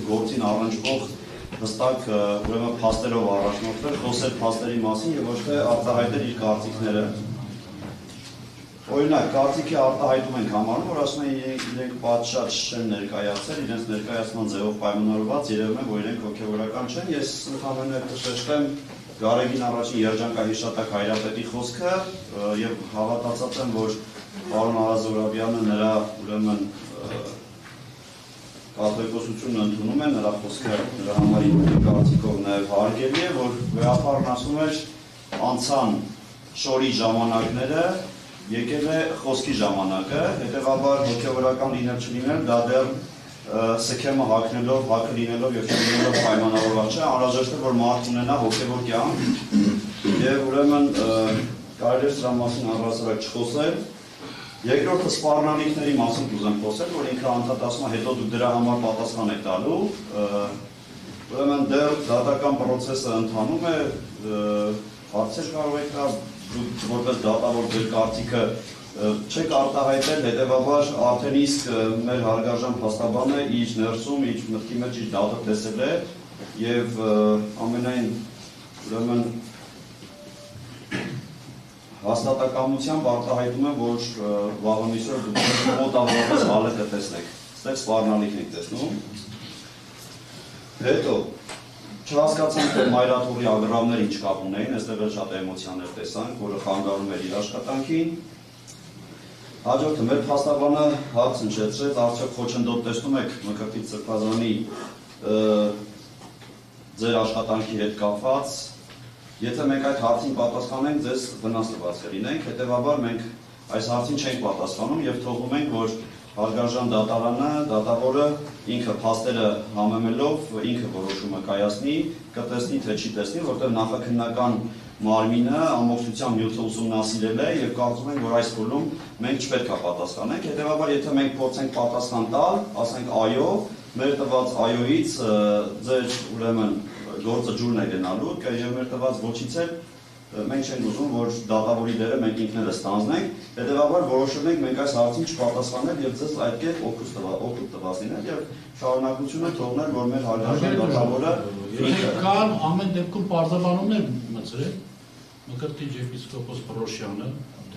գործին առնչվող հստակ ուրեմն փաստերով առաջնորդվել, խոսել փաստերի մասին եւ ոչ թե արտահայտել իր կարծիքները։ Օրինակ, կարծիքի արտահայտում ենք համարում, որ ասում են իրենք պատշաճ չեն ներկայացել, իրենց ներկայացման ձևով պայմանավորված, երևում է, որ իրենք հոգևորական չեն։ Ես ընդհանրապես կշեշտեմ Գարեգին առաջին երջանկահիշատակ Հայրապետի խոսքը եւ հավատացած եմ, որ պարոն Արազորաբյանը նրա ուրեմն կաթողիկոսությունը ընդունում է, նրա խոսքը նրա համար իր կարծիքով նաեւ հարգելի է, որ վեհապարն ասում էր անցան շորի ժամանակները, եկել է խոսքի ժամանակը, հետեւաբար հոգևորական լինել չլինել, դա դեռ սքեմը հագնելով, հակը լինելով եւ չլինելով պայմանավորված չէ, անհրաժեշտ է որ մարդ ունենա հոգևոր կյանք եւ ուրեմն կարելի է սրա մասին առհասարակ չխոսել։ Երկրորդը սպառնալիքների մասին կուզեմ խոսել, որ ինքը անդադ ասում է հետո դուք դրա համար պատասխան եք տալու, ուրեմն դեռ դատական process-ը ընթանում է, հարցեր կարող եք տալ, դուք որպես դատավոր ձեր կարծիքը չեք արտահայտել, հետևաբար արդեն իսկ մեր հարգարժան փաստաբանը իր ներսում, իր մտքի մեջ իր դատը տեսել է եւ ամենայն ուրեմն հաստատակամությամբ արտահայտում է, որ վաղամիսօր դուք մոտավորապես հալետը տեսնեք, ստեղ սպառնալիք եք տեսնում։ Հետո չհասկացանք, թե մայրաթողի ագրավներ ինչ կապ ունեին, այստեղ էլ շատ էմոցիաներ տեսանք, որը խանգարում էր իր աշխատանքին։ Հաջորդը մեր փաստաբանը հարց հնչեցրեց, արդյոք խոչընդոտ տեսնում եք Մկրտիչ Սրբազանի ձեր աշխատանքի հետ կապված, եթե մենք այդ հարցին պատասխանենք, ձեզ վնաս տված կլինենք, հետևաբար մենք այս հարցին չենք պատասխանում եւ թողնում ենք, որ հարգարժան դատարանը, դատավորը ինքը փաստերը համեմելով, ինքը որոշումը կայացնի, կտեսնի թե չի տեսնի, որտեղ նախաքննական մարմինը ամբողջությամբ նյութը ուսումնասիրել է եւ կարծում ենք, որ այս փուլում մենք չպետք է պատասխանենք, հետեւաբար եթե մենք փորձենք պատասխան տալ, ասենք այո, մեր տված այոից ձեր ուրեմն գործը ջուրն է գնալու, եւ մեր տված ոչից էլ մենք չենք ուզում, որ դատավորի դերը մենք ինքներս ստանձնենք, հետեւաբար որոշել ենք մենք այս հարցին չպատասխանել եւ ձեզ այդ կերպ օգուտ տված լինել եւ շարունակությունը թողնել, որ մեր հարգարժան դատավորը կան ամեն դեպքում պարզաբանումներ մտցրել Մկրտիչ եպիսկոպոս Պրոշյանը,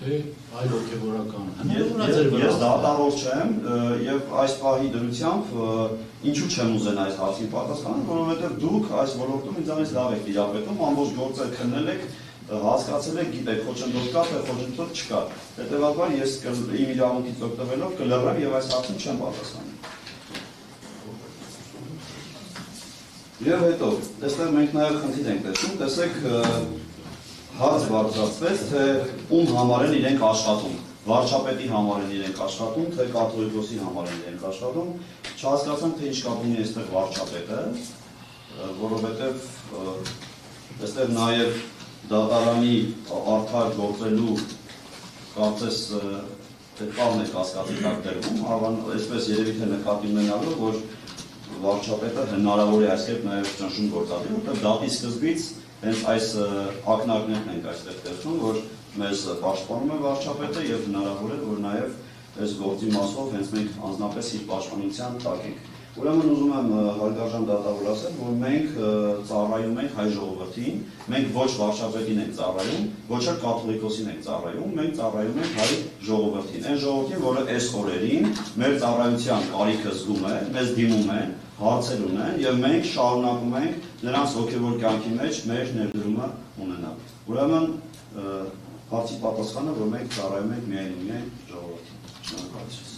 թե այլ հոգևորական Ես դատավոր չեմ եւ այս պահի դրությամբ ինչու չեմ ուզենա այս հարցին պատասխանել, որովհետեւ դուք այս ոլորտում ինձանից լավ եք դիապետում, ամբողջ գործը քննել եք, հասկացել եք, գիտեք խոչընդոտ կա, թե խոչընդոտ չկա։ Հետեւաբար ես իմ իրավունքից օգտվելով կլռեմ եւ այս հարցին չեմ պատասխանի։ Եվ հետո, այստեղ մենք նաեւ խնդիր ենք տեսնում, տեսեք հարց բարձրացվեց, թե ում համար են իրենք աշխատում, վարչապետի համար են իրենք աշխատում, թե կաթողիկոսի համար են իրենք աշխատում, չհասկացանք, թե ինչ կապ ունի այստեղ վարչապետը, որովհետև այստեղ նաև դատարանի արդար գործելու կարծես տաղն է կասկածի տակ դրվում, այսպես երևի թե նկատի ունենալով, որ վարչապետը հնարավոր է այս կերպ նաև ճնշում գործադրի, որտեղ դատի սկզբից հենց այս ակնարկներն ենք այստեղ տեսնում, որ մեզ պաշտպանում է վարչապետը եւ հնարավոր է, որ նաեւ այս գործի մասով հենց մենք անձնապես իր պաշտպանության տակ ենք։ Ուրեմն ուզում եմ հարգարժան դատավոր ասել, որ մենք ծառայում ենք հայ ժողովրդին, մենք ոչ վարչապետին ենք ծառայում, ոչ էլ կաթողիկոսին ենք ծառայում, մենք ծառայում ենք հայ ժողովրդին։ Այն ժողովրդին, որը այս օրերին մեր ծառայության կարիքը զգում է, մեզ դիմում են, հարցեր ունեն եւ մենք շարունակում ենք նրանց հոգեվոր կյանքի մեջ մեր ներդրումը ունենալ։ Ուրեմն հարցի պատասխանը, որ մենք ծառայում ենք միայն ժողովրդին։ Շնորհակալություն։